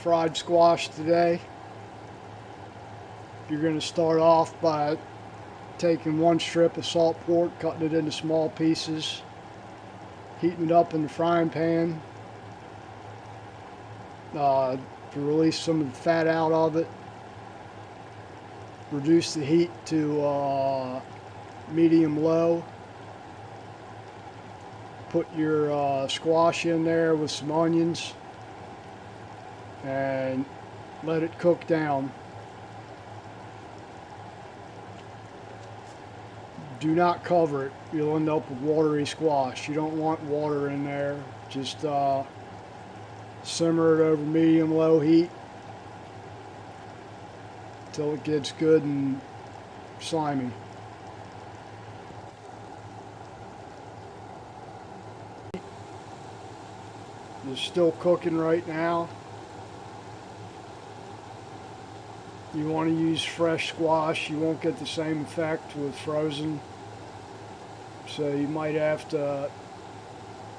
fried squash today. You're going to start off by taking one strip of salt pork, cutting it into small pieces, heating it up in the frying pan to release some of the fat out of it. Reduce the heat to medium-low. Put your squash in there with some onions and let it cook down. Do not cover it. You'll end up with watery squash. You don't want water in there. Just simmer it over medium-low heat until it gets good and slimy. It's still cooking right now. You want to use fresh squash. You won't get the same effect with frozen. So you might have to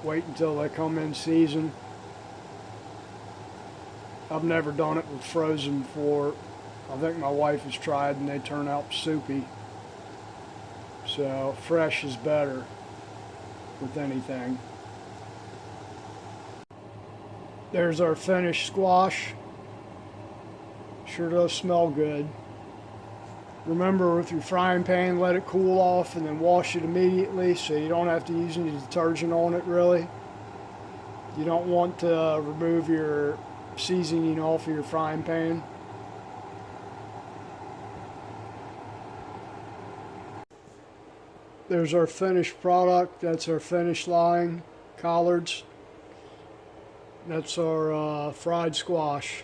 wait until they come in season. I've never done it with frozen before. I think my wife has tried and they turn out soupy. So fresh is better with anything. There's our finished squash. Sure does smell good. Remember, with your frying pan, let it cool off and then wash it immediately so you don't have to use any detergent on it really. You don't want to remove your seasoning off of your frying pan. There's our finished product. That's our finished line, collards. That's our fried squash.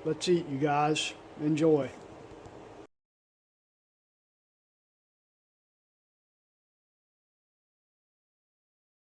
Let's eat, you guys. Enjoy.